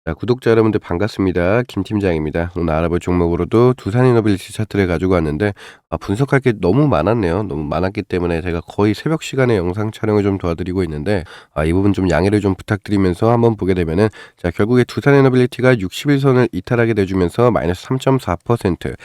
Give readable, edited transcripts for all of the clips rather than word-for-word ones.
자, 구독자 여러분들 반갑습니다. 김 팀장입니다. 오늘 알아볼 종목으로도 두산 이너빌리티 차트를 가지고 왔는데 분석할 게 너무 많았네요. 너무 많았기 때문에 제가 거의 새벽 시간에 영상 촬영을 좀 도와드리고 있는데 이 부분 좀 양해를 좀 부탁드리면서 한번 보게 되면은 자, 결국에 두산 이너빌리티가 60일선을 이탈하게 돼주면서 마이너스 3.4%,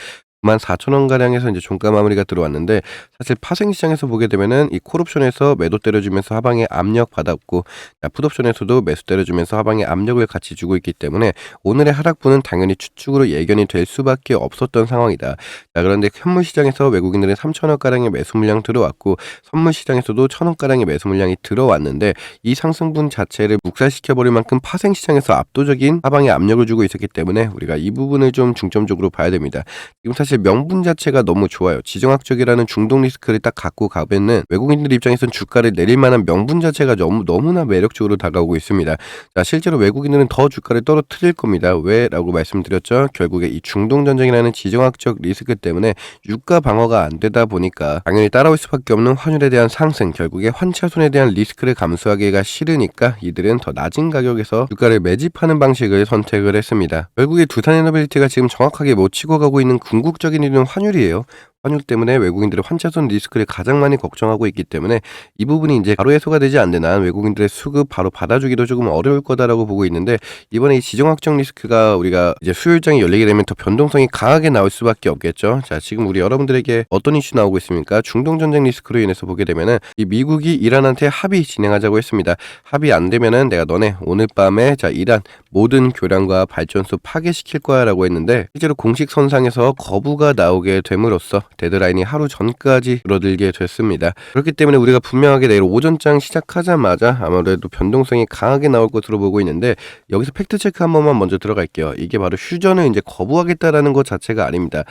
94,000원 가량에서 이제 종가 마무리가 들어왔는데, 사실 파생 시장에서 보게 되면은 이 콜옵션에서 매도 때려주면서 하방에 압력 받았고, 자, 풋옵션에서도 매수 때려주면서 하방에 압력을 같이 주고 있기 때문에 오늘의 하락분은 당연히 추측으로 예견이 될 수밖에 없었던 상황이다. 자, 그런데 현물 시장에서 외국인들은 3,000원 가량의 매수 물량 들어왔고, 선물 시장에서도 1,000원 가량의 매수 물량이 들어왔는데, 이 상승분 자체를 묵살시켜 버릴 만큼 파생 시장에서 압도적인 하방에 압력을 주고 있었기 때문에 우리가 이 부분을 좀 중점적으로 봐야 됩니다. 지금 사실 명분 자체가 너무 좋아요. 지정학적이라는 중동 리스크를 딱 갖고 가면은 외국인들 입장에서는 주가를 내릴 만한 명분 자체가 너무나 매력적으로 다가오고 있습니다. 자, 실제로 외국인들은 더 주가를 떨어뜨릴 겁니다. 왜라고 말씀드렸죠. 결국에 이 중동 전쟁이라는 지정학적 리스크 때문에 유가 방어가 안 되다 보니까 당연히 따라올 수밖에 없는 환율에 대한 상승, 결국에 환차손에 대한 리스크를 감수하기가 싫으니까 이들은 더 낮은 가격에서 주가를 매집하는 방식을 선택을 했습니다. 결국에 두산에너빌리티가 지금 정확하게 못 치고 가고 있는 궁극적인 이유는 환율이에요. 환율 때문에 외국인들의 환차손 리스크를 가장 많이 걱정하고 있기 때문에 이 부분이 이제 바로 해소가 되지 않는 한 외국인들의 수급 바로 받아주기도 조금 어려울 거다라고 보고 있는데, 이번에 이 지정학적 리스크가 우리가 이제 수요일장이 열리게 되면 더 변동성이 강하게 나올 수밖에 없겠죠. 자, 지금 우리 여러분들에게 어떤 이슈 나오고 있습니까? 중동 전쟁 리스크로 인해서 보게 되면은 이 미국이 이란한테 합의 진행하자고 했습니다. 합의 안 되면은 내가 너네 오늘 밤에 자 이란 모든 교량과 발전소 파괴시킬 거야라고 했는데, 실제로 공식 선상에서 거부가 나오게 됨으로써 데드라인이 하루 전까지 줄어들게 됐습니다. 그렇기 때문에 우리가 분명하게 내일 오전장 시작하자마자 아무래도 변동성이 강하게 나올 것으로 보고 있는데, 여기서 팩트체크 한 번만 먼저 들어갈게요. 이게 바로 휴전을 이제 거부하겠다라는 것 자체가 아닙니다.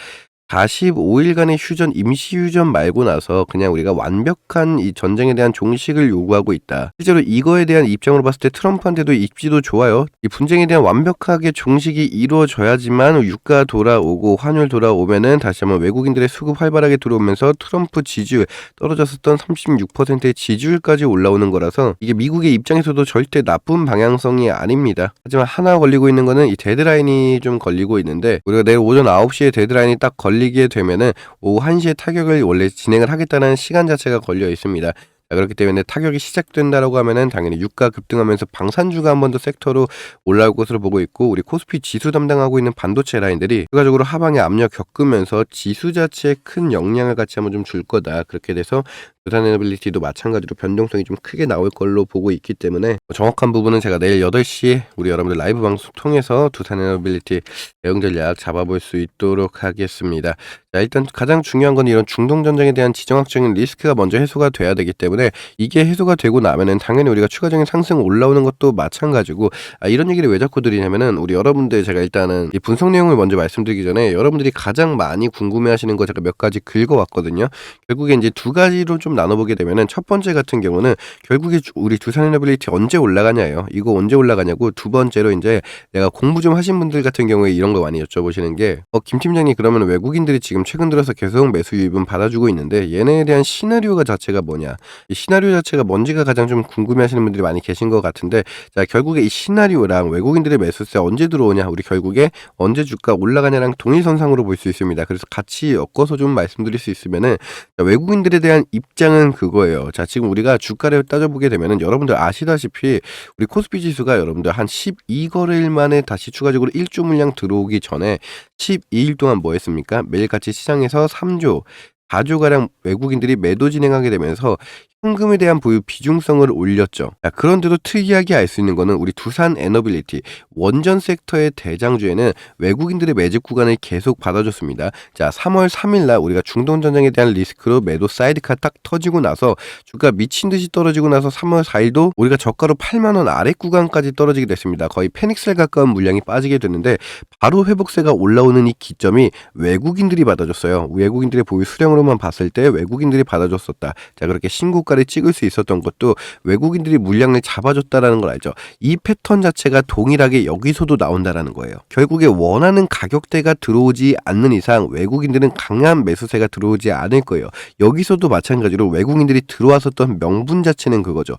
45일간의 휴전, 임시 휴전 말고 나서 그냥 우리가 완벽한 이 전쟁에 대한 종식을 요구하고 있다. 실제로 이거에 대한 입장으로 봤을 때 트럼프한테도 입지도 좋아요. 이 분쟁에 대한 완벽하게 종식이 이루어져야지만 유가 돌아오고 환율 돌아오면은 다시 한번 외국인들의 수급 활발하게 들어오면서 트럼프 지지율, 떨어졌었던 36%의 지지율까지 올라오는 거라서 이게 미국의 입장에서도 절대 나쁜 방향성이 아닙니다. 하지만 하나 걸리고 있는 거는 이 데드라인이 좀 걸리고 있는데, 우리가 내일 오전 9시에 데드라인이 딱 걸리게 되면은 오후 1시에 타격을 원래 진행을 하겠다는 시간 자체가 걸려 있습니다. 자, 그렇기 때문에 타격이 시작된다라고 하면은 당연히 유가 급등하면서 방산주가 한 번 더 섹터로 올라올 것으로 보고 있고, 우리 코스피 지수 담당하고 있는 반도체 라인들이 결과적으로 하방에 압력 겪으면서 지수 자체에 큰 영향을 같이 한번 좀 줄 거다. 그렇게 돼서 두산에너빌리티도 마찬가지로 변동성이 좀 크게 나올 걸로 보고 있기 때문에 정확한 부분은 제가 내일 8시에 우리 여러분들 라이브 방송 통해서 두산에너빌리티 대응 전략 잡아볼 수 있도록 하겠습니다. 자, 일단 가장 중요한 건 이런 중동 전쟁에 대한 지정학적인 리스크가 먼저 해소가 돼야 되기 때문에, 이게 해소가 되고 나면은 당연히 우리가 추가적인 상승 올라오는 것도 마찬가지고, 이런 얘기를 왜 자꾸 드리냐면은 우리 여러분들 제가 일단은 이 분석 내용을 먼저 말씀드리기 전에 여러분들이 가장 많이 궁금해하시는 거 제가 몇 가지 긁어왔거든요. 결국에 이제 두 가지로 좀 나눠보게 되면은, 첫 번째 같은 경우는 결국에 우리 두산에너빌리티 언제 올라가냐예요. 이거 언제 올라가냐고. 두 번째로 이제 내가 공부 좀 하신 분들 같은 경우에 이런 거 많이 여쭤보시는 게 김 팀장님, 그러면 외국인들이 지금 최근 들어서 계속 매수 유입은 받아주고 있는데 얘네에 대한 시나리오가 자체가 뭐냐, 이 시나리오 자체가 뭔지가 가장 좀 궁금해하시는 분들이 많이 계신 것 같은데, 자, 결국에 이 시나리오랑 외국인들의 매수세 언제 들어오냐, 우리 결국에 언제 주가 올라가냐랑 동일선상으로 볼 수 있습니다. 그래서 같이 엮어서 좀 말씀드릴 수 있으면은, 자, 외국인들에 대한 입장은 그거예요. 자, 지금 우리가 주가를 따져보게 되면은 여러분들 아시다시피 우리 코스피 지수가 여러분들 한 12거래일 만에 다시 추가적으로 1조 물량 들어오기 전에 12일 동안 뭐 했습니까? 매일같이 시장에서 3조 4조가량 외국인들이 매도 진행하게 되면서 현금에 대한 보유 비중성을 올렸죠. 자, 그런데도 특이하게 알 수 있는 거는 우리 두산 에너빌리티 원전 섹터의 대장주에는 외국인들의 매집 구간을 계속 받아줬습니다. 자, 3월 3일날 우리가 중동 전쟁에 대한 리스크로 매도 사이드카 딱 터지고 나서 주가 미친 듯이 떨어지고 나서 3월 4일도 우리가 저가로 8만 원 아래 구간까지 떨어지게 됐습니다. 거의 패닉셀 가까운 물량이 빠지게 됐는데, 바로 회복세가 올라오는 이 기점이 외국인들이 받아줬어요. 외국인들의 보유 수량으로만 봤을 때 외국인들이 받아줬었다. 자, 그렇게 신고가를 찍을 수 있었던 것도 외국인들이 물량을 잡아줬다라는 걸 알죠. 이 패턴 자체가 동일하게 여기서도 나온다라는 거예요. 결국에 원하는 가격대가 들어오지 않는 이상 외국인들은 강한 매수세가 들어오지 않을 거예요. 여기서도 마찬가지로 외국인들이 들어왔었던 명분 자체는 그거죠.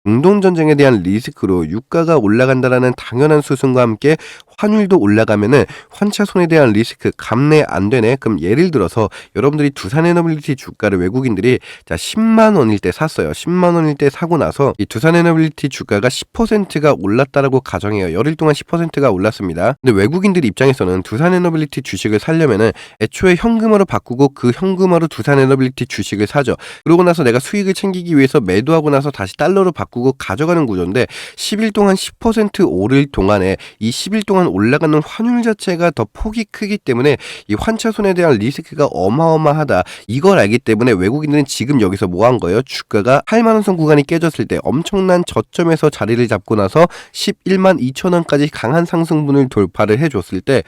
중동 전쟁에 대한 리스크로 유가가 올라간다라는 당연한 수순과 함께 환율도 올라가면은 환차손에 대한 리스크 감내 안 되네. 그럼 예를 들어서 여러분들이 두산에너빌리티 주가를 외국인들이 10만 원일 때 샀어요. 10만 원일 때 사고 나서 이 두산에너빌리티 주가가 10%가 올랐다라고 가정해요. 열일 동안 10%가 올랐습니다. 근데 외국인들 입장에서는 두산에너빌리티 주식을 사려면은 애초에 현금으로 바꾸고 그 현금으로 두산에너빌리티 주식을 사죠. 그러고 나서 내가 수익을 챙기기 위해서 매도하고 나서 다시 달러로 바꾸고 가져가는 구조인데 10일 동안 10% 오를 동안에 이 10일 동안 올라가는 환율 자체가 더 폭이 크기 때문에 이 환차손에 대한 리스크가 어마어마하다. 이걸 알기 때문에 외국인들은 지금 여기서 뭐 한 거예요? 주가가 8만 원 선 구간이 깨졌을 때 엄청난 저점에서 자리를 잡고 나서 11만 2천 원까지 강한 상승분을 돌파를 해줬을 때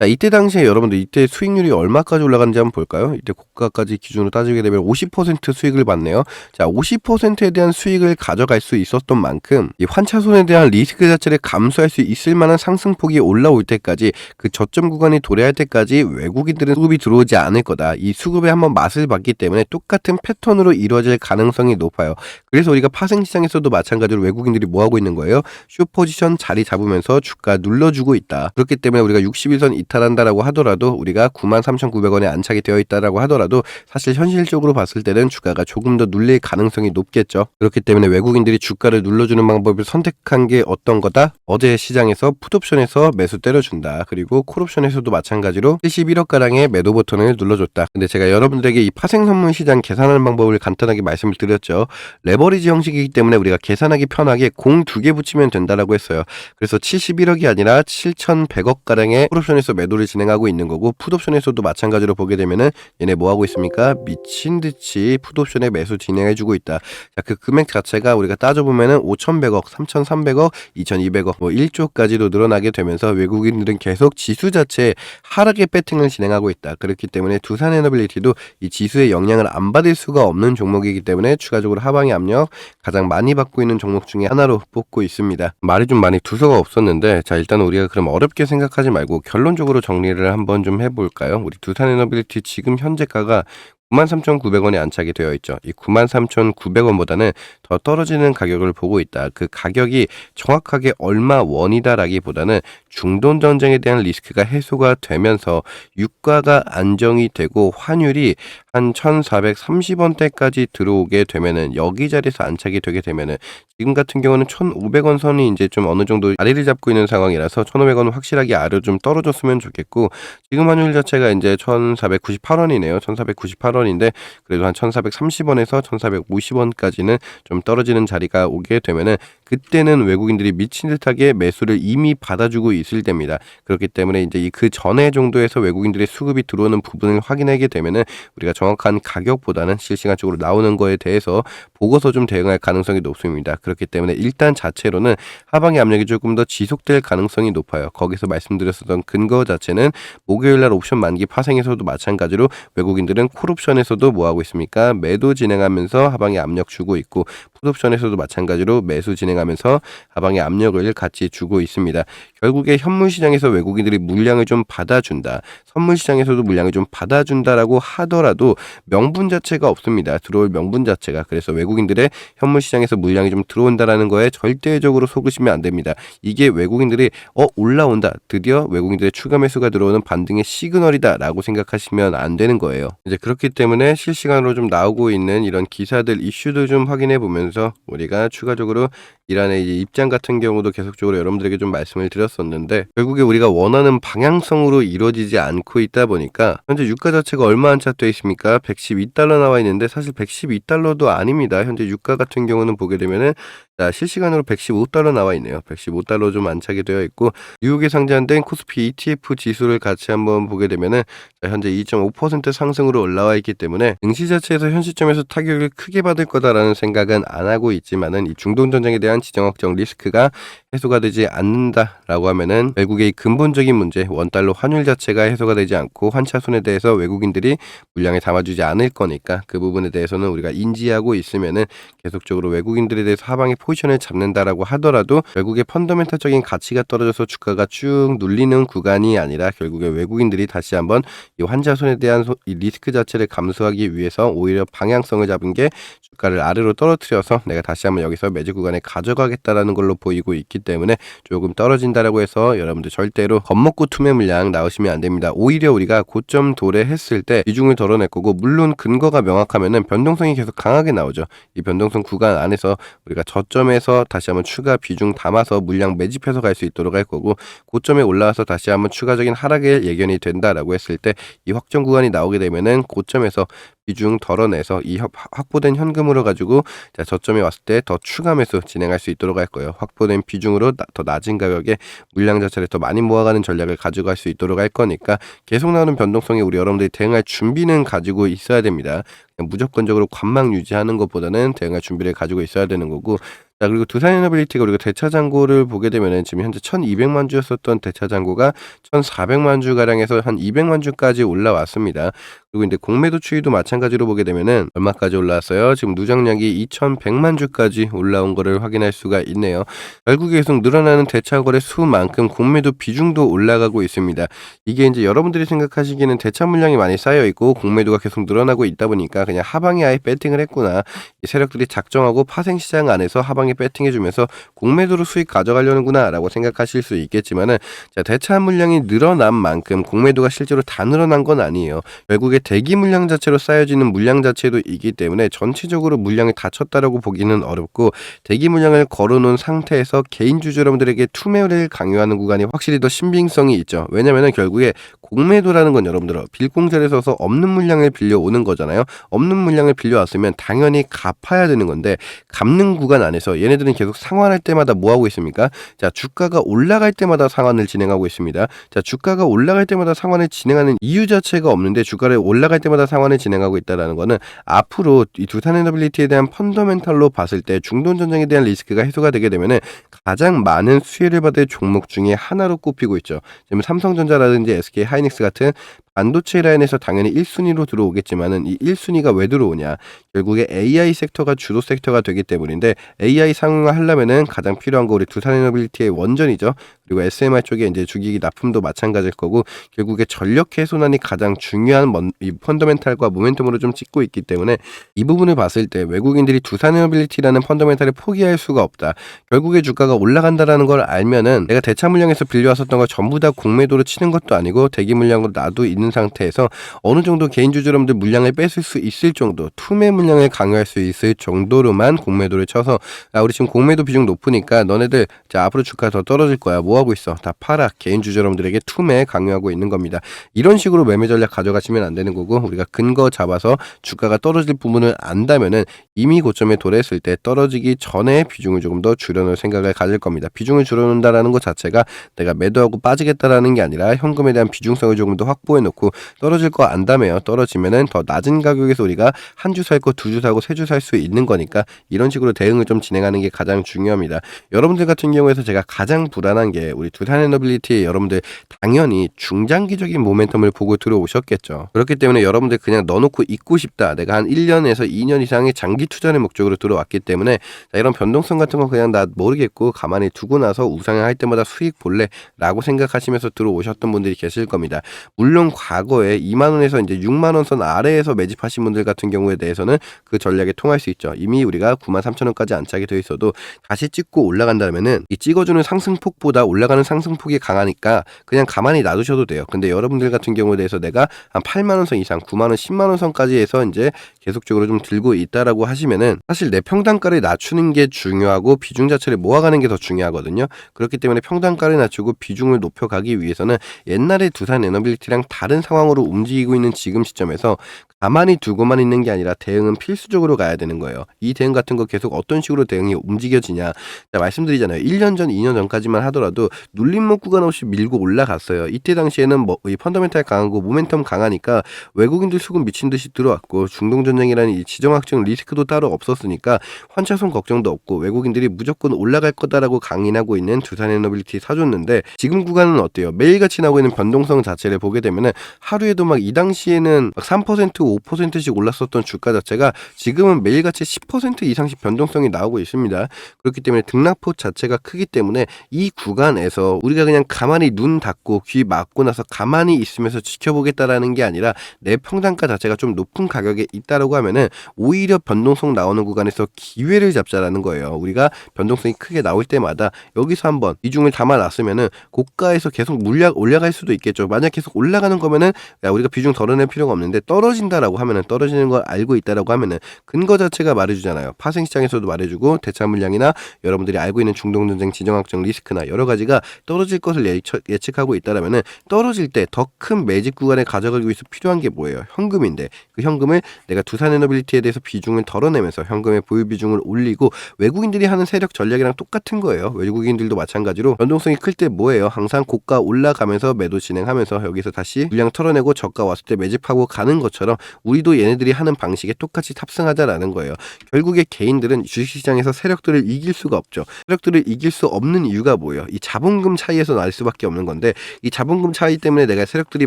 이때 당시에 여러분들 이때 수익률이 얼마까지 올라갔는지 한번 볼까요? 이때 고가까지 기준으로 따지게 되면 50% 수익을 받네요. 50%에 대한 수익을 가져갈 수 있었던 만큼 이 환차손에 대한 리스크 자체를 감수할 수 있을 만한 상승폭이 올라올 때까지 그 저점 구간이 도래할 때까지 외국인들은 수급이 들어오지 않을 거다. 이 수급에 한번 맛을 봤기 때문에 똑같은 패턴으로 이루어질 가능성이 높아요. 그래서 우리가 파생시장에서도 마찬가지로 외국인들이 뭐 하고 있는 거예요? 숏포지션 자리 잡으면서 주가 눌러주고 있다. 그렇기 때문에 우리가 60일선 이탈한다라고 하더라도 우리가 93,900원에 안착이 되어 있다라고 하더라도 사실 현실적으로 봤을 때는 주가가 조금 더 눌릴 가능성이 높겠죠. 그렇기 때문에 외국인들이 주가를 눌러주는 방법을 선택한 게 어떤 거다? 어제 시장에서 풋옵션에서 매수 때려준다. 그리고 콜옵션에서도 마찬가지로 71억가량의 매도 버튼을 눌러줬다. 근데 제가 여러분들에게 이 파생선물 시장 계산하는 방법을 간단하게 말씀을 드렸죠. 레버리지 형식이기 때문에 우리가 계산하기 편하게 공 2개 붙이면 된다라고 했어요. 그래서 71억이 아니라 7,100억가량의 콜옵션에서 매도를 진행하고 있는 거고 풋옵션에서도 마찬가지로 보게 되면은 얘네 뭐 하고 있습니까? 미친듯이 풋옵션에 매수 진행해주고 있다. 자, 그 금액 자체가 우리가 따져보면은 5,100억, 3,300억, 2,200억, 1조까지도 늘어나게 되면서 외국인들은 계속 지수 자체에 하락의 배팅을 진행하고 있다. 그렇기 때문에 두산에너빌리티도 이 지수의 영향을 안 받을 수가 없는 종목이기 때문에 추가적으로 하방의 압력 가장 많이 받고 있는 종목 중에 하나로 뽑고 있습니다. 말이 좀 많이 두서가 없었는데 자 일단 우리가 그럼 어렵게 생각하지 말고 결론적으로 정리를 한번 좀 해볼까요? 우리 두산에너빌리티 지금 현재가가 93,900원에 안착이 되어 있죠. 이 93,900원보다는 더 떨어지는 가격을 보고 있다. 그 가격이 정확하게 얼마 원이다라기보다는 중동 전쟁에 대한 리스크가 해소가 되면서 유가가 안정이 되고 환율이 한 1,430원대까지 들어오게 되면은 여기 자리에서 안착이 되게 되면은 지금 같은 경우는 1,500원 선이 이제 좀 어느 정도 자리를 잡고 있는 상황이라서 1,500원은 확실하게 아래로 좀 떨어졌으면 좋겠고 지금 환율 자체가 이제 1,498원이네요. 1,498원인데 그래도 한 1,430원에서 1,450원까지는 좀 떨어지는 자리가 오게 되면은 그때는 외국인들이 미친 듯하게 매수를 이미 받아주고 있을 때입니다. 그렇기 때문에 이제 그 전에 정도에서 외국인들의 수급이 들어오는 부분을 확인하게 되면은 우리가 정확한 가격보다는 실시간적으로 나오는 거에 대해서 보고서 좀 대응할 가능성이 높습니다. 그렇기 때문에 일단 자체로는 하방의 압력이 조금 더 지속될 가능성이 높아요. 거기서 말씀드렸었던 근거 자체는 목요일날 옵션 만기 파생에서도 마찬가지로 외국인들은 콜옵션에서도 뭐하고 있습니까? 매도 진행하면서 하방에 압력 주고 있고 풋옵션에서도 마찬가지로 매수 진행하면서 하방에 압력을 같이 주고 있습니다. 결국에 현물 시장에서 외국인들이 물량을 좀 받아준다. 선물 시장에서도 물량을 좀 받아준다라고 하더라도 명분 자체가 없습니다. 들어올 명분 자체가. 그래서 외국인들의 현물 시장에서 물량이 좀 들어온다라는 거에 절대적으로 속으시면 안 됩니다. 이게 외국인들이 올라온다. 드디어 외국인들의 추가 매수가 들어오는 반등의 시그널이다라고 생각하시면 안 되는 거예요. 이제 그렇기 때문에 실시간으로 좀 나오고 있는 이런 기사들 이슈도 좀 확인해 보면서 우리가 추가적으로 이란의 이제 입장 같은 경우도 계속적으로 여러분들에게 좀 말씀을 드렸었는데 결국에 우리가 원하는 방향성으로 이루어지지 않고 있다 보니까 현재 유가 자체가 얼마 안착되어 있습니까? 112달러 나와 있는데 사실 112달러도 아닙니다. 현재 유가 같은 경우는 보게 되면은 자, 실시간으로 115달러 나와 있네요. 115달러 좀 안착이 되어 있고 뉴욕에 상장된 코스피 ETF 지수를 같이 한번 보게 되면은 자, 현재 2.5% 상승으로 올라와 있기 때문에 증시 자체에서 현 시점에서 타격을 크게 받을 거다라는 생각은 안 하고 있지만은 이 중동 전쟁에 대한 지정학적 리스크가 해소가 되지 않는다라고 하면은 결국에 이 근본적인 문제, 원달러 환율 자체가 해소가 되지 않고 환차 손에 대해서 외국인들이 물량을 담아주지 않을 거니까 그 부분에 대해서는 우리가 인지하고 있으면은 계속적으로 외국인들에 대해서 하방의 포지션을 잡는다라고 하더라도 결국에 펀더멘탈적인 가치가 떨어져서 주가가 쭉 눌리는 구간이 아니라 결국에 외국인들이 다시 한번 이 환자 손에 대한 이 리스크 자체를 감수하기 위해서 오히려 방향성을 잡은 게 주가를 아래로 떨어뜨려서 내가 다시 한번 여기서 매직 구간에 가져가겠다라는 걸로 보이고 있기 때문에 조금 떨어진다라고 해서 여러분들 절대로 겁먹고 투매 물량 나오시면 안 됩니다. 오히려 우리가 고점 도래했을 때 비중을 덜어낼 거고, 물론 근거가 명확하면은 변동성이 계속 강하게 나오죠. 이 변동성 구간 안에서 우리가 저점에서 다시 한번 추가 비중 담아서 물량 매집해서 갈 수 있도록 할 거고, 고점에 올라와서 다시 한번 추가적인 하락의 예견이 된다라고 했을 때 이 확정 구간이 나오게 되면은 고점에서 비중 덜어내서 이 확보된 현금으로 가지고 저점에 왔을 때 더 추가 매수 진행할 수 있도록 할 거예요. 확보된 비중으로 더 낮은 가격에 물량 자체를 더 많이 모아가는 전략을 가져갈 수 있도록 할 거니까 계속 나오는 변동성에 우리 여러분들이 대응할 준비는 가지고 있어야 됩니다. 그냥 무조건적으로 관망 유지하는 것보다는 대응할 준비를 가지고 있어야 되는 거고, 자, 그리고 두산에너빌리티가 우리가 대차 잔고를 보게 되면은 지금 현재 1,200만 주였었던 대차 잔고가 1,400만 주 가량에서 한 200만 주까지 올라왔습니다. 그리고 이제 공매도 추이도 마찬가지로 보게 되면은 얼마까지 올라왔어요? 지금 누적량이 2,100만 주까지 올라온 거를 확인할 수가 있네요. 결국에 계속 늘어나는 대차 거래 수만큼 공매도 비중도 올라가고 있습니다. 이게 이제 여러분들이 생각하시기에는 대차 물량이 많이 쌓여 있고 공매도가 계속 늘어나고 있다 보니까 그냥 하방에 아예 배팅을 했구나, 이 세력들이 작정하고 파생 시장 안에서 하방에 배팅해주면서 공매도로 수익 가져가려는구나 라고 생각하실 수 있겠지만은, 자, 대차 물량이 늘어난 만큼 공매도가 실제로 다 늘어난 건 아니에요. 결국에 대기 물량 자체로 쌓여지는 물량 자체도 있기 때문에 전체적으로 물량이 닫혔다라고 보기는 어렵고, 대기 물량을 걸어놓은 상태에서 개인 주주 여러분들에게 투매를 강요하는 구간이 확실히 더 신빙성이 있죠. 왜냐면은 결국에 공매도라는 건 여러분들 빌공자리에 서서 없는 물량을 빌려오는 거잖아요. 없는 물량을 빌려왔으면 당연히 갚아야 되는 건데, 갚는 구간 안에서 얘네들은 계속 상환할 때마다 뭐 하고 있습니까? 자, 주가가 올라갈 때마다 상환을 진행하고 있습니다. 자, 주가가 올라갈 때마다 상환을 진행하는 이유 자체가 없는데 주가를 올라갈 때마다 상환을 진행하고 있다는 거는 앞으로 이 두산에너빌리티에 대한 펀더멘탈로 봤을 때 중동 전쟁에 대한 리스크가 해소가 되게 되면은 가장 많은 수혜를 받을 종목 중에 하나로 꼽히고 있죠. 지금 삼성전자라든지 SK 하이닉스 같은 반도체 라인에서 당연히 1순위로 들어오겠지만은 이 1순위가 왜 들어오냐? 결국에 AI 섹터가 주도 섹터가 되기 때문인데, AI 상용화 하려면은 가장 필요한 거 우리 두산에너빌리티의 원전이죠. 그리고 SMR 쪽에 이제 주기기 납품도 마찬가지일 거고, 결국에 전력 해소난이 가장 중요한 이 펀더멘탈과 모멘텀으로 좀 찍고 있기 때문에 이 부분을 봤을 때 외국인들이 두산에너빌리티라는 펀더멘탈을 포기할 수가 없다. 결국에 주가가 올라간다라는 걸 알면은 내가 대차 물량에서 빌려왔었던 걸 전부 다 공매도로 치는 것도 아니고 대기 물량으로 놔도 있는 상태에서 어느 정도 개인 주주 여러분들 물량을 뺏을 수 있을 정도, 투매 물량을 강요할 수 있을 정도로만 공매도를 쳐서, 우리 지금 공매도 비중 높으니까 너네들 자 앞으로 주가 더 떨어질 거야, 뭐 하고 있어, 다 팔아, 개인 주주 여러분들에게 투매 강요하고 있는 겁니다. 이런 식으로 매매 전략 가져가시면 안 되는 거고, 우리가 근거 잡아서 주가가 떨어질 부분을 안다면은 이미 고점에 도래했을 때 떨어지기 전에 비중을 조금 더 줄여놓을 생각을 가질 겁니다. 비중을 줄여놓는다라는 것 자체가 내가 매도하고 빠지겠다라는 게 아니라 현금에 대한 비중성을 조금 더 확보해 놓고, 떨어질 거 안다며요. 떨어지면은 더 낮은 가격에서 우리가 한 주 살 거 두 주 사고 세 주 살 수 있는 거니까 이런 식으로 대응을 좀 진행하는 게 가장 중요합니다. 여러분들 같은 경우에서 제가 가장 불안한 게 우리 두산에너빌리티 여러분들 당연히 중장기적인 모멘텀을 보고 들어오셨겠죠. 그렇기 때문에 여러분들 그냥 넣어놓고 있고 싶다, 내가 한 1년에서 2년 이상의 장기 투자를 목적으로 들어왔기 때문에 자, 이런 변동성 같은 거 그냥 나 모르겠고 가만히 두고 나서 우상향할 때마다 수익 볼래 라고 생각하시면서 들어오셨던 분들이 계실 겁니다. 물론 과거에 2만원에서 이제 6만원 선 아래에서 매집하신 분들 같은 경우에 대해서는 그 전략에 통할 수 있죠. 이미 우리가 93,000원까지 안착이 되어 있어도 다시 찍고 올라간다면은 이 찍어주는 상승폭보다 올라가는 상승폭이 강하니까 그냥 가만히 놔두셔도 돼요. 근데 여러분들 같은 경우에 대해서 내가 한 8만원 선 이상, 9만원, 10만원 선까지 해서 이제 계속적으로 좀 들고 있다라고 하시면은 사실 내 평단가를 낮추는 게 중요하고 비중 자체를 모아가는 게 더 중요하거든요. 그렇기 때문에 평단가를 낮추고 비중을 높여가기 위해서는 옛날에 두산에너빌리티랑 다른 다른 상황으로 움직이고 있는 지금 시점에서 가만히 두고만 있는 게 아니라 대응은 필수적으로 가야 되는 거예요. 이 대응 같은 거 계속 어떤 식으로 대응이 움직여지냐. 자, 말씀드리잖아요. 1년 전, 2년 전까지만 하더라도 눌림목 구간 없이 밀고 올라갔어요. 이때 당시에는 뭐 이 펀더멘탈 강하고 모멘텀 강하니까 외국인들 수급 미친 듯이 들어왔고 중동 전쟁이라는 이 지정학적 리스크도 따로 없었으니까 환차손 걱정도 없고 외국인들이 무조건 올라갈 거다라고 강인하고 있는 두산에너빌리티 사줬는데 지금 구간은 어때요? 매일같이 나오고 있는 변동성 자체를 보게 되면은 하루에도 막 이 당시에는 막 3% 5%씩 올랐었던 주가 자체가 지금은 매일같이 10% 이상씩 변동성이 나오고 있습니다. 그렇기 때문에 등락폭 자체가 크기 때문에 이 구간에서 우리가 그냥 가만히 눈 닫고 귀 막고 나서 가만히 있으면서 지켜보겠다라는 게 아니라 내 평단가 자체가 좀 높은 가격에 있다라고 하면은 오히려 변동성 나오는 구간에서 기회를 잡자라는 거예요. 우리가 변동성이 크게 나올 때마다 여기서 한번 비중을 담아놨으면은 고가에서 계속 물약 올라갈 수도 있겠죠. 만약 계속 올라가는 거면은 야, 우리가 비중 덜어낼 필요가 없는데 떨어진다라고 하면은 떨어지는 걸 알고 있다라고 하면은 근거 자체가 말해주잖아요. 파생시장에서도 말해주고 대차 물량이나 여러분들이 알고 있는 중동전쟁 지정학적 리스크나 여러 가지가 떨어질 것을 예측하고 있다라면은 떨어질 때 더 큰 매집 구간에 가져가기 위해서 필요한 게 뭐예요? 현금인데 그 현금을 내가 두산에너빌리티에 대해서 비중을 덜어내면서 현금의 보유 비중을 올리고 외국인들이 하는 세력 전략이랑 똑같은 거예요. 외국인들도 마찬가지로 변동성이 클 때 뭐예요? 항상 고가 올라가면서 매도 진행하면서 여기서 다시 물량 털어내고 저가 왔을 때 매집하고 가는 것처럼 우리도 얘네들이 하는 방식에 똑같이 탑승하자라는 거예요. 결국에 개인들은 주식시장에서 세력들을 이길 수가 없죠. 세력들을 이길 수 없는 이유가 뭐예요? 이 자본금 차이에서 날 수밖에 없는 건데 이 자본금 차이 때문에 내가 세력들이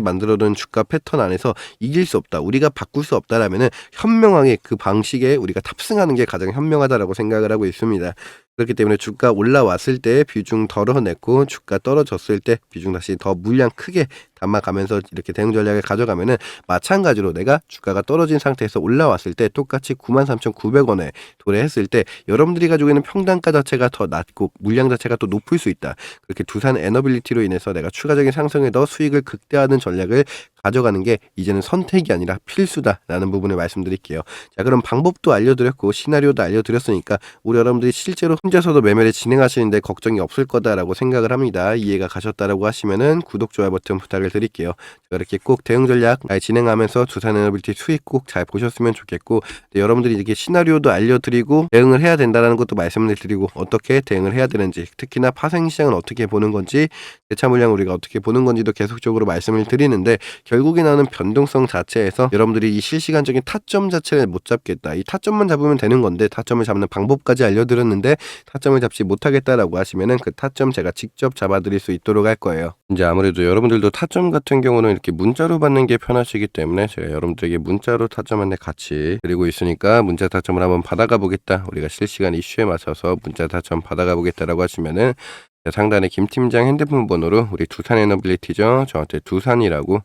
만들어둔 주가 패턴 안에서 이길 수 없다. 우리가 바꿀 수 없다라면은 현명하게 그 방식에 우리가 탑승하는 게 가장 현명하다라고 생각을 하고 있습니다. 그렇기 때문에 주가 올라왔을 때 비중 덜어냈고 주가 떨어졌을 때 비중 다시 더 물량 크게 담아가면서 이렇게 대응 전략을 가져가면은 마찬가지로 내가 주가가 떨어진 상태에서 올라왔을 때 똑같이 93,900원에 도래했을 때 여러분들이 가지고 있는 평단가 자체가 더 낮고 물량 자체가 또 높을 수 있다. 그렇게 두산 에너빌리티로 인해서 내가 추가적인 상승에 더 수익을 극대화하는 전략을 가져가는 게 이제는 선택이 아니라 필수다라는 부분을 말씀드릴게요. 자, 그럼 방법도 알려드렸고 시나리오도 알려드렸으니까 우리 여러분들이 실제로 혼자서도 매매를 진행하시는데 걱정이 없을 거다라고 생각을 합니다. 이해가 가셨다라고 하시면은 구독, 좋아요 버튼 부탁을 드릴게요. 제가 이렇게 꼭 대응 전략 잘 진행하면서 두산에너빌리티 수익 꼭 잘 보셨으면 좋겠고 여러분들이 이렇게 시나리오도 알려드리고 대응을 해야 된다는 것도 말씀을 드리고 어떻게 대응을 해야 되는지 특히나 파생시장은 어떻게 보는 건지 대차 물량 우리가 어떻게 보는 건지도 계속적으로 말씀을 드리는데 결국에 나오는 변동성 자체에서 여러분들이 이 실시간적인 타점 자체를 못 잡겠다. 이 타점만 잡으면 되는 건데 타점을 잡는 방법까지 알려드렸는데 타점을 잡지 못하겠다라고 하시면은 그 타점 제가 직접 잡아드릴 수 있도록 할 거예요. 이제 아무래도 여러분들도 타점 같은 경우는 이렇게 문자로 받는 게 편하시기 때문에 제가 여러분들에게 문자로 타점 안내 같이 드리고 있으니까 문자 타점을 한번 받아가 보겠다. 우리가 실시간 이슈에 맞춰서 문자 타점 받아가 보겠다라고 하시면은 상단에 김 팀장 핸드폰 번호로 우리 두산에너빌리티죠. 저한테 두산이라고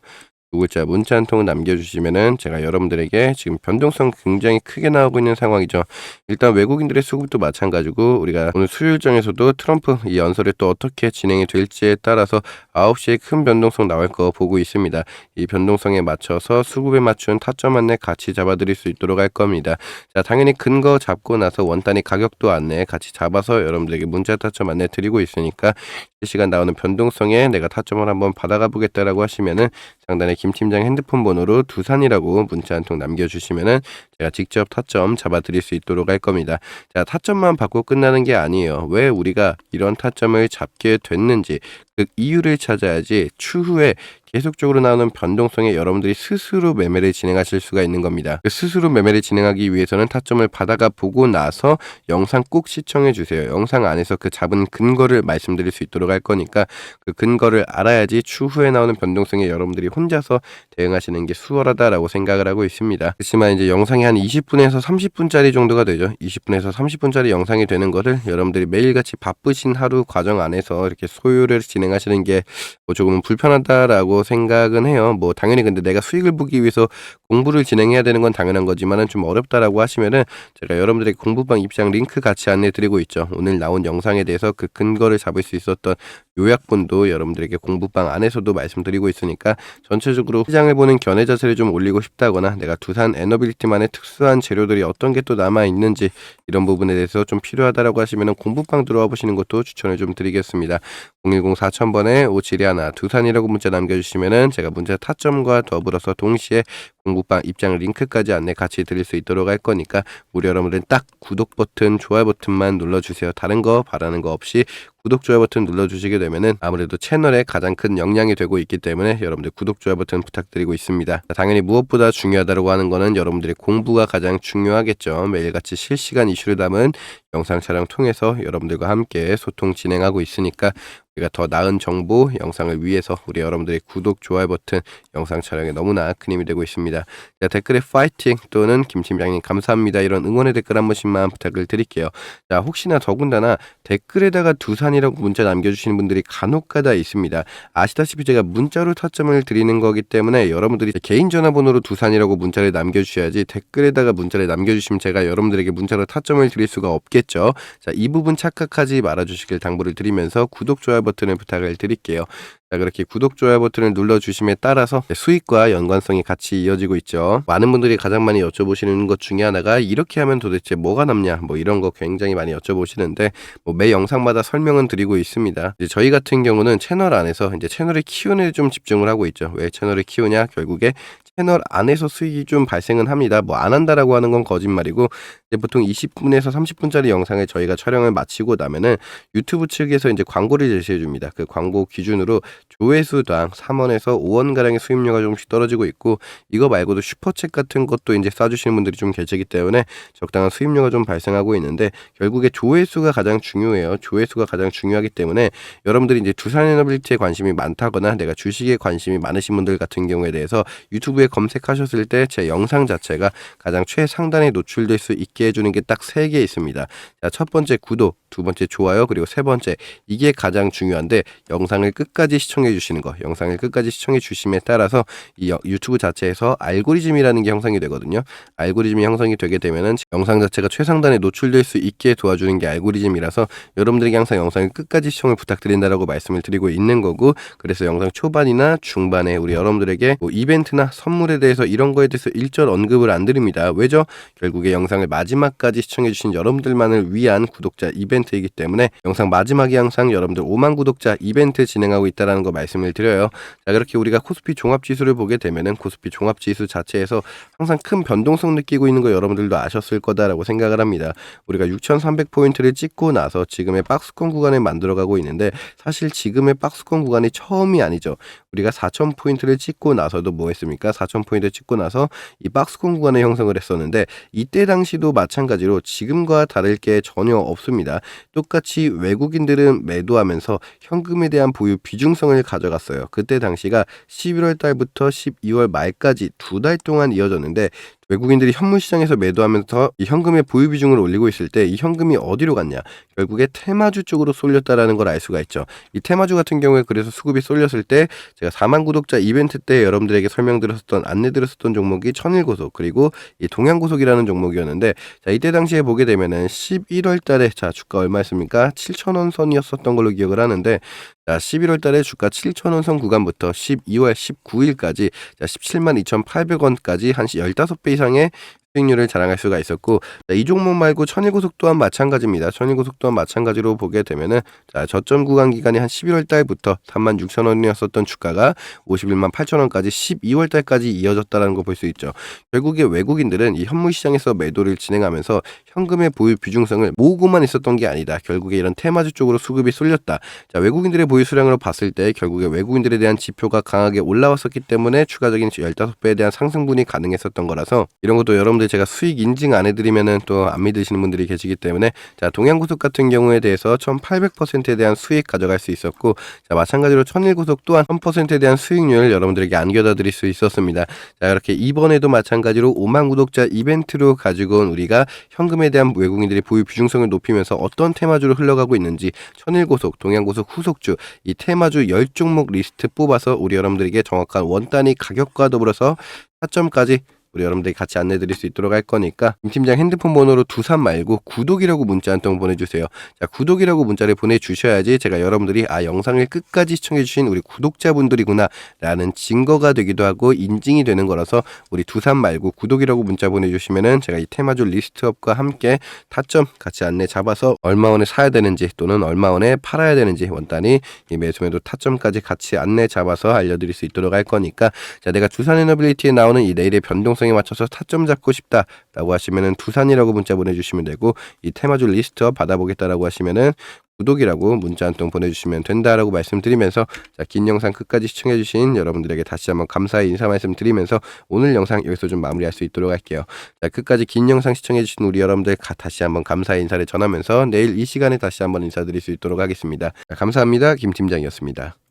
두 글자 문자 한 통을 남겨주시면은 제가 여러분들에게 지금 변동성 굉장히 크게 나오고 있는 상황이죠. 일단 외국인들의 수급도 마찬가지고 우리가 오늘 수요일장에서도 트럼프 이 연설이 또 어떻게 진행이 될지에 따라서 9시에 큰 변동성 나올 거 보고 있습니다. 이 변동성에 맞춰서 수급에 맞춘 타점 안내 같이 잡아드릴 수 있도록 할 겁니다. 자, 당연히 근거 잡고 나서 원단위 가격도 안내 같이 잡아서 여러분들에게 문자 타점 안내 드리고 있으니까 실시간 나오는 변동성에 내가 타점을 한번 받아가 보겠다라고 하시면은 상단에 김 팀장 핸드폰 번호로 두산이라고 문자 한 통 남겨주시면은 제가 직접 타점 잡아드릴 수 있도록 할 겁니다. 자, 타점만 받고 끝나는 게 아니에요. 왜 우리가 이런 타점을 잡게 됐는지 그 이유를 찾아야지 추후에 계속적으로 나오는 변동성에 여러분들이 스스로 매매를 진행하실 수가 있는 겁니다. 그 스스로 매매를 진행하기 위해서는 타점을 받아가 보고 나서 영상 꼭 시청해 주세요. 영상 안에서 그 잡은 근거를 말씀드릴 수 있도록 할 거니까 그 근거를 알아야지 추후에 나오는 변동성에 여러분들이 혼자서 대응하시는 게 수월하다라고 생각을 하고 있습니다. 그렇지만 이제 영상이 한 20분에서 30분짜리 정도가 되죠. 20분에서 30분짜리 영상이 되는 거를 여러분들이 매일같이 바쁘신 하루 과정 안에서 이렇게 소요를 진행하시는 게 뭐 조금은 불편하다라고 생각은 해요. 뭐 당연히 근데 내가 수익을 보기 위해서 공부를 진행해야 되는 건 당연한 거지만은 좀 어렵다라고 하시면은 제가 여러분들에게 공부방 입장 링크 같이 안내 드리고 있죠. 오늘 나온 영상에 대해서 그 근거를 잡을 수 있었던 요약본도 여러분들에게 공부방 안에서도 말씀드리고 있으니까 전체적으로 시장을 보는 견해 자체를 좀 올리고 싶다거나 내가 두산 에너빌리티만의 특수한 재료들이 어떤 게 또 남아 있는지 이런 부분에 대해서 좀 필요하다라고 하시면은 공부방 들어와 보시는 것도 추천을 좀 드리겠습니다. 010-47 4000번에 5721 두산이라고 문자 남겨주시면은 제가 문자 타점과 더불어서 동시에 공부방 입장 링크까지 안내 같이 드릴 수 있도록 할 거니까 우리 여러분들은 딱 구독 버튼, 좋아요 버튼만 눌러주세요. 다른 거 바라는 거 없이 구독, 좋아요 버튼 눌러주시게 되면은 아무래도 채널에 가장 큰 영향이 되고 있기 때문에 여러분들 구독, 좋아요 버튼 부탁드리고 있습니다. 당연히 무엇보다 중요하다고 하는 거는 여러분들의 공부가 가장 중요하겠죠. 매일같이 실시간 이슈를 담은 영상 촬영 통해서 여러분들과 함께 소통 진행하고 있으니까 우리가 더 나은 정보, 영상을 위해서 우리 여러분들의 구독, 좋아요 버튼, 영상 촬영에 너무나 큰 힘이 되고 있습니다. 자, 댓글에 파이팅 또는 김 팀장님 감사합니다. 이런 응원의 댓글 한 번씩만 부탁을 드릴게요. 자, 혹시나 더군다나 댓글에다가 두산이라고 문자 남겨주시는 분들이 간혹가다 있습니다. 아시다시피 제가 문자로 타점을 드리는 거기 때문에 여러분들이 개인 전화번호로 두산이라고 문자를 남겨주셔야지 댓글에다가 문자를 남겨주시면 제가 여러분들에게 문자로 타점을 드릴 수가 없겠죠. 자, 이 부분 착각하지 말아주시길 당부를 드리면서 구독, 좋아요 버튼을 부탁을 드릴게요. 자, 그렇게 구독, 좋아요 버튼을 눌러주심에 따라서 수익과 연관성이 같이 이어지고 있죠. 많은 분들이 가장 많이 여쭤보시는 것 중에 하나가 이렇게 하면 도대체 뭐가 남냐 뭐 이런 거 굉장히 많이 여쭤보시는데 매 영상마다 설명은 드리고 있습니다. 이제 저희 같은 경우는 채널 안에서 이제 채널을 키우는 데 좀 집중을 하고 있죠. 왜 채널을 키우냐? 결국에 채널 안에서 수익이 좀 발생은 합니다. 뭐 안 한다라고 하는 건 거짓말이고 이제 보통 20분에서 30분짜리 영상을 저희가 촬영을 마치고 나면은 유튜브 측에서 이제 광고를 제시해 줍니다. 그 광고 기준으로 조회수당 3원에서 5원 가량의 수익료가 조금씩 떨어지고 있고 이거 말고도 슈퍼챗 같은 것도 이제 쏴주시는 분들이 좀 계시기 때문에 적당한 수익료가 좀 발생하고 있는데 결국에 조회수가 가장 중요해요. 조회수가 가장 중요하기 때문에 여러분들이 이제 두산에너빌리티에 관심이 많다거나 내가 주식에 관심이 많으신 분들 같은 경우에 대해서 유튜브에 검색하셨을 때 제 영상 자체가 가장 최상단에 노출될 수 있게 해주는 게 딱 3개 있습니다. 자, 첫 번째 구독, 두 번째 좋아요, 그리고 세 번째 이게 가장 중요한데 영상을 끝까지 시청해 주시는 거. 영상을 끝까지 시청해 주심에 따라서 이 유튜브 자체에서 알고리즘이라는 게 형성이 되거든요. 알고리즘이 형성이 되게 되면은 영상 자체가 최상단에 노출될 수 있게 도와주는 게 알고리즘이라서 여러분들에게 항상 영상을 끝까지 시청을 부탁드린다라고 말씀을 드리고 있는 거고 그래서 영상 초반이나 중반에 우리 여러분들에게 뭐 이벤트나 선물에 대해서 이런 거에 대해서 일절 언급을 안 드립니다. 왜죠? 결국에 영상을 마지막까지 시청해 주신 여러분들만을 위한 구독자 이벤트이기 때문에 영상 마지막에 항상 여러분들 5만 구독자 이벤트 진행하고 있다는 거 말씀을 드려요. 자, 그렇게 우리가 코스피 종합지수를 보게 되면은 코스피 종합지수 자체에서 항상 큰 변동성 느끼고 있는 거 여러분들도 아셨을 거다라고 생각을 합니다. 우리가 6,300포인트를 찍고 나서 지금의 박스권 구간을 만들어가고 있는데 사실 지금의 박스권 구간이 처음이 아니죠. 우리가 4,000포인트를 찍고 나서도 뭐 했습니까? 4,000포인트 찍고 나서 이 박스권 구간을 형성을 했었는데 이때 당시도 마찬가지로 지금과 다를 게 전혀 없습니다. 똑같이 외국인들은 매도하면서 현금에 대한 보유 비중성을 가져갔어요. 그때 당시가 11월 달부터 12월 말까지 2달 동안 이어졌는데 외국인들이 현물 시장에서 매도하면서 이 현금의 보유 비중을 올리고 있을 때 이 현금이 어디로 갔냐? 결국에 테마주 쪽으로 쏠렸다라는 걸 알 수가 있죠. 이 테마주 같은 경우에 그래서 수급이 쏠렸을 때 제가 4만 구독자 이벤트 때 여러분들에게 설명드렸었던 안내드렸었던 종목이 천일고속 그리고 이 동양고속이라는 종목이었는데 자, 이때 당시에 보게 되면은 11월 달에 자, 주가 얼마였습니까? 7,000원 선이었었던 걸로 기억을 하는데 자, 11월 달에 주가 7,000원 선 구간부터 12월 19일까지 자, 17만 2,800원까지 한 15배 이상의 수익률을 자랑할 수가 있었고 자, 이 종목 말고 천일고속 또한 마찬가지입니다. 천일고속 또한 마찬가지로 보게 되면은 자, 저점 구간 기간이 한 11월 달부터 36,000원이었었던 주가가 51만 8천원까지 12월 달까지 이어졌다는 거 볼 수 있죠. 결국에 외국인들은 이 현물 시장에서 매도를 진행하면서 현금의 보유 비중성을 모으고만 있었던 게 아니다. 결국에 이런 테마주 쪽으로 수급이 쏠렸다. 자, 외국인들의 보유 수량으로 봤을 때 결국에 외국인들에 대한 지표가 강하게 올라왔었기 때문에 추가적인 15배에 대한 상승분이 가능했었던 거라서 이런 것도 여러분들 제가 수익 인증 안 해드리면은 또 안 믿으시는 분들이 계시기 때문에 자, 동양고속 같은 경우에 대해서 1800%에 대한 수익 가져갈 수 있었고 자, 마찬가지로 천일고속 또한 1000%에 대한 수익률을 여러분들에게 안겨다 드릴 수 있었습니다. 자, 이렇게 이번에도 마찬가지로 5만 구독자 이벤트로 가지고 온 우리가 현금에 대한 외국인들의 보유 비중성을 높이면서 어떤 테마주로 흘러가고 있는지 천일고속, 동양고속, 후속주 이 테마주 10종목 리스트 뽑아서 우리 여러분들에게 정확한 원 단위 가격과 더불어서 타점까지 우리 여러분들이 같이 안내 드릴 수 있도록 할 거니까 김 팀장 핸드폰 번호로 두산 말고 구독이라고 문자 한 통 보내주세요. 자, 구독이라고 문자를 보내주셔야지 제가 여러분들이 영상을 끝까지 시청해주신 우리 구독자분들이구나 라는 증거가 되기도 하고 인증이 되는 거라서 우리 두산 말고 구독이라고 문자 보내주시면은 제가 이 테마주 리스트업과 함께 타점 같이 안내 잡아서 얼마 원에 사야 되는지 또는 얼마 원에 팔아야 되는지 원단위 이 매수매도 타점까지 같이 안내 잡아서 알려드릴 수 있도록 할 거니까 자, 내가 두산 에너빌리티에 나오는 이 내일의 변동성에 맞춰서 타점 잡고 싶다라고 하시면은 두산이라고 문자 보내주시면 되고 이 테마주 리스트업 받아보겠다라고 하시면은 구독이라고 문자 한 통 보내주시면 된다라고 말씀드리면서 자, 긴 영상 끝까지 시청해주신 여러분들에게 다시 한번 감사의 인사 말씀드리면서 오늘 영상 여기서 좀 마무리할 수 있도록 할게요. 자, 끝까지 긴 영상 시청해주신 우리 여러분들 다시 한번 감사의 인사를 전하면서 내일 이 시간에 다시 한번 인사드릴 수 있도록 하겠습니다. 자, 감사합니다. 김 팀장이었습니다.